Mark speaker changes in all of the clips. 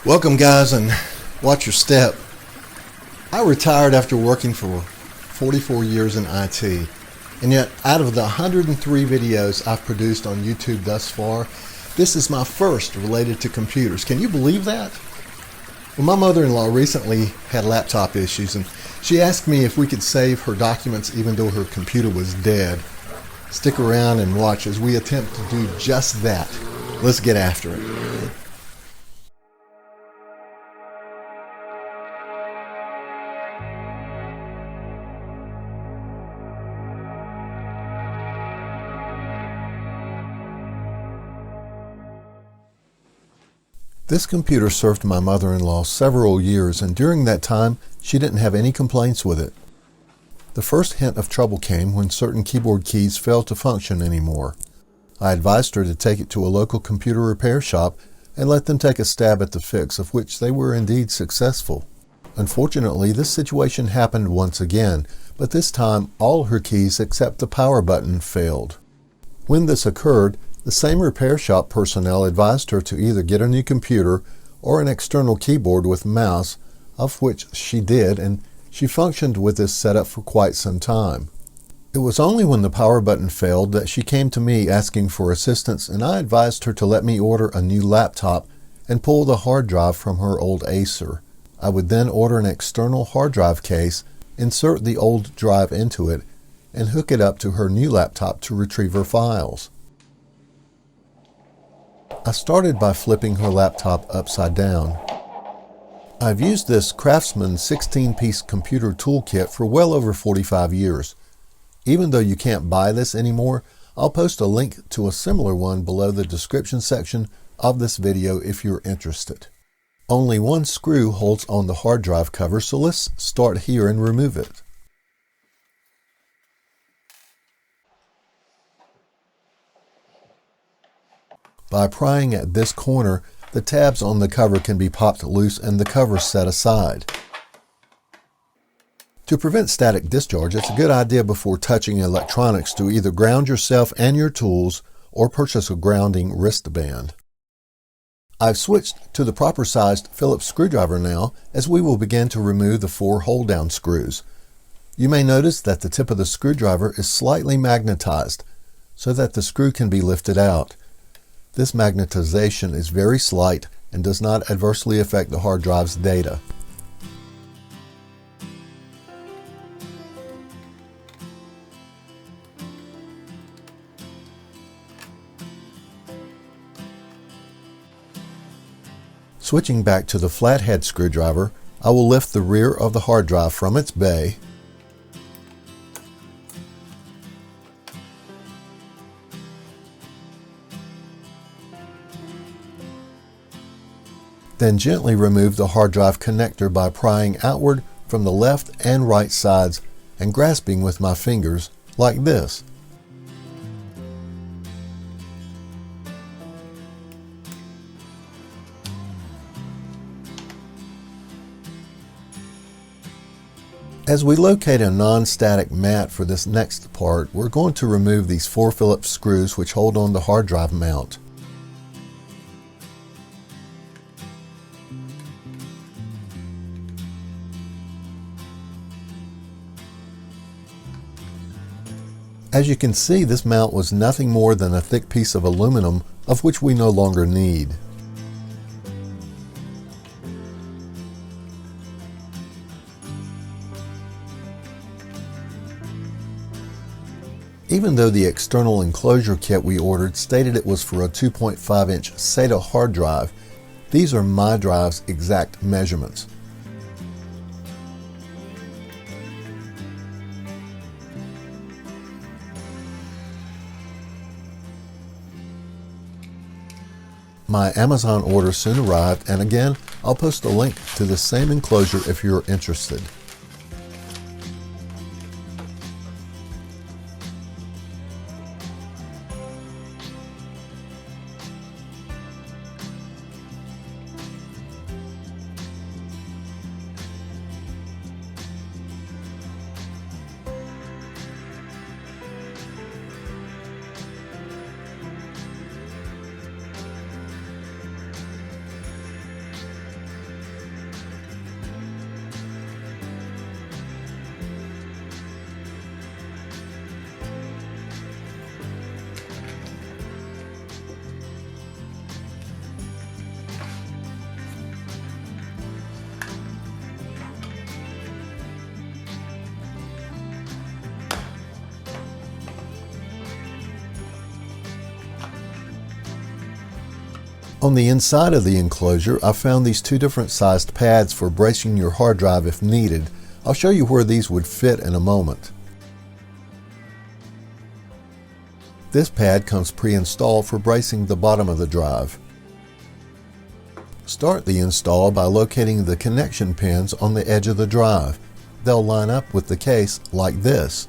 Speaker 1: Welcome, guys, and watch your step. I retired after working for 44 years in IT, and yet out of the 103 videos I've produced on YouTube thus far, this is my first related to computers. Can you believe that? Well, my mother-in-law recently had laptop issues, and she asked me if we could save her documents even though her computer was dead. Stick around and watch as we attempt to do just that. Let's get after it. This computer served my mother-in-law several years, and during that time, she didn't have any complaints with it. The first hint of trouble came when certain keyboard keys failed to function anymore. I advised her to take it to a local computer repair shop and let them take a stab at the fix, of which they were indeed successful. Unfortunately, this situation happened once again, but this time all her keys except the power button failed. When this occurred, the same repair shop personnel advised her to either get a new computer or an external keyboard with mouse, of which she did, and she functioned with this setup for quite some time. It was only when the power button failed that she came to me asking for assistance, and I advised her to let me order a new laptop and pull the hard drive from her old Acer. I would then order an external hard drive case, insert the old drive into it, and hook it up to her new laptop to retrieve her files. I started by flipping her laptop upside down. I've used this Craftsman 16-piece computer toolkit for well over 45 years. Even though you can't buy this anymore, I'll post a link to a similar one below the description section of this video if you're interested. Only one screw holds on the hard drive cover, so let's start here and remove it. By prying at this corner, the tabs on the cover can be popped loose and the cover set aside. To prevent static discharge, it's a good idea before touching electronics to either ground yourself and your tools or purchase a grounding wristband. I've switched to the proper sized Phillips screwdriver now, as we will begin to remove the 4 hold-down screws. You may notice that the tip of the screwdriver is slightly magnetized so that the screw can be lifted out. This magnetization is very slight and does not adversely affect the hard drive's data. Switching back to the flathead screwdriver, I will lift the rear of the hard drive from its bay, then gently remove the hard drive connector by prying outward from the left and right sides and grasping with my fingers like this. As we locate a non-static mat for this next part, we're going to remove these 4 Phillips screws which hold on the hard drive mount. As you can see, this mount was nothing more than a thick piece of aluminum, of which we no longer need. Even though the external enclosure kit we ordered stated it was for a 2.5-inch SATA hard drive, these are my drive's exact measurements. My Amazon order soon arrived, and again, I'll post a link to the same enclosure if you're interested. On the inside of the enclosure, I found these two different sized pads for bracing your hard drive if needed. I'll show you where these would fit in a moment. This pad comes pre-installed for bracing the bottom of the drive. Start the install by locating the connection pins on the edge of the drive. They'll line up with the case like this.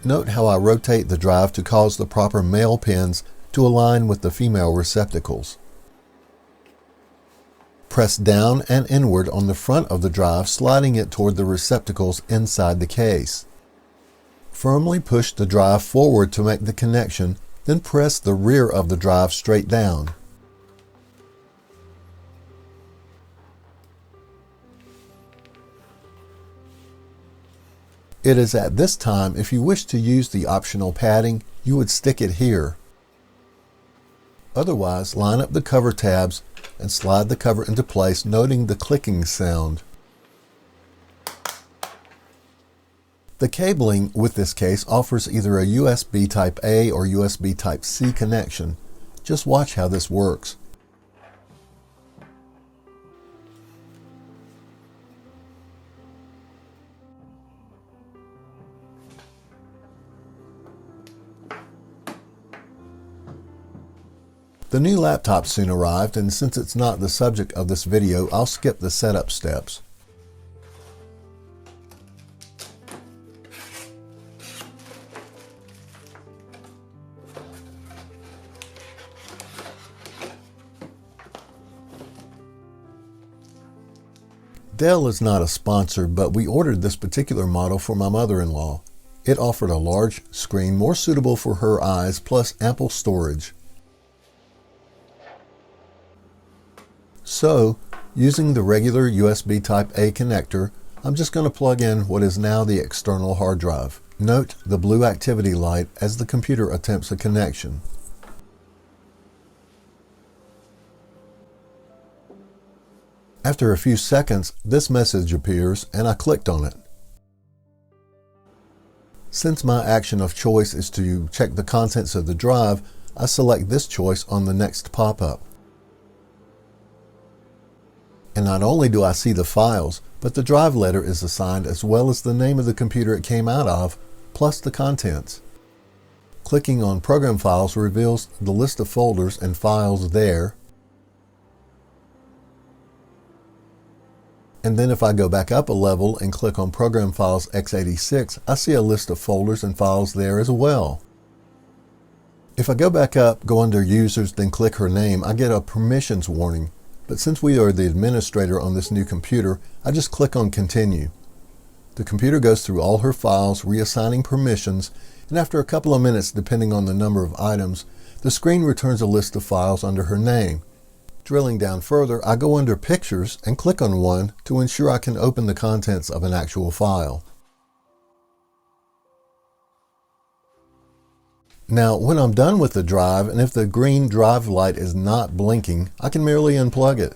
Speaker 1: Note how I rotate the drive to cause the proper male pins to align with the female receptacles. Press down and inward on the front of the drive, sliding it toward the receptacles inside the case. Firmly push the drive forward to make the connection, then press the rear of the drive straight down. It is at this time, if you wish to use the optional padding, you would stick it here. Otherwise, line up the cover tabs and slide the cover into place, noting the clicking sound. The cabling with this case offers either a USB Type A or USB Type C connection. Just watch how this works. The new laptop soon arrived, and since it's not the subject of this video, I'll skip the setup steps. Dell is not a sponsor, but we ordered this particular model for my mother-in-law. It offered a large screen more suitable for her eyes, plus ample storage. So, using the regular USB Type A connector, I'm just going to plug in what is now the external hard drive. Note the blue activity light as the computer attempts a connection. After a few seconds, this message appears and I clicked on it. Since my action of choice is to check the contents of the drive, I select this choice on the next pop-up. And not only do I see the files, but the drive letter is assigned as well as the name of the computer it came out of, plus the contents. Clicking on Program Files reveals the list of folders and files there. And then if I go back up a level and click on Program Files x86, I see a list of folders and files there as well. If I go back up, go under Users, then click her name, I get a permissions warning. But since we are the administrator on this new computer, I just click on Continue. The computer goes through all her files, reassigning permissions, and after a couple of minutes, depending on the number of items, the screen returns a list of files under her name. Drilling down further, I go under Pictures and click on one to ensure I can open the contents of an actual file. Now, when I'm done with the drive, and if the green drive light is not blinking, I can merely unplug it.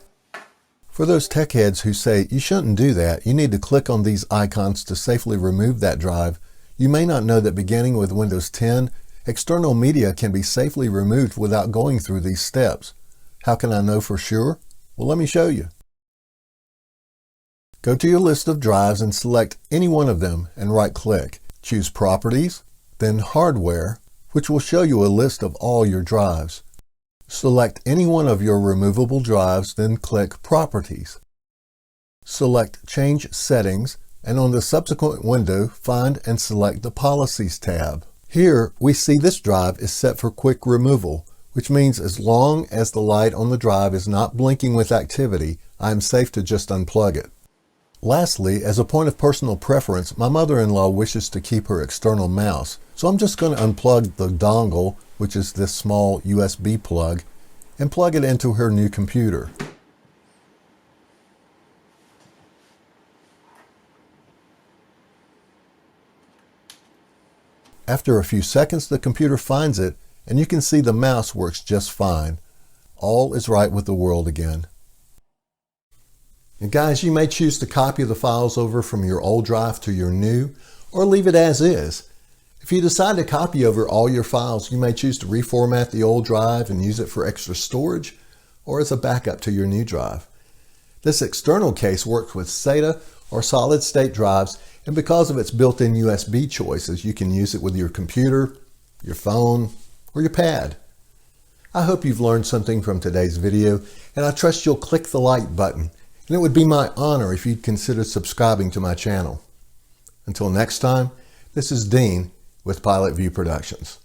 Speaker 1: For those tech heads who say, you shouldn't do that, you need to click on these icons to safely remove that drive, you may not know that beginning with Windows 10, external media can be safely removed without going through these steps. How can I know for sure? Well, let me show you. Go to your list of drives and select any one of them and right-click. Choose Properties, then Hardware, which will show you a list of all your drives. Select any one of your removable drives, then click Properties. Select Change Settings, and on the subsequent window, find and select the Policies tab. Here, we see this drive is set for quick removal, which means as long as the light on the drive is not blinking with activity, I am safe to just unplug it. Lastly, as a point of personal preference, my mother-in-law wishes to keep her external mouse, so I'm just going to unplug the dongle, which is this small USB plug, and plug it into her new computer. After a few seconds, the computer finds it, and you can see the mouse works just fine. All is right with the world again. And guys, you may choose to copy the files over from your old drive to your new, or leave it as is. If you decide to copy over all your files, you may choose to reformat the old drive and use it for extra storage or as a backup to your new drive. This external case works with SATA or solid-state drives, and because of its built-in USB choices, you can use it with your computer, your phone, or your pad. I hope you've learned something from today's video, and I trust you'll click the like button, and it would be my honor if you'd consider subscribing to my channel. Until next time, this is Dean with Pilot View Productions.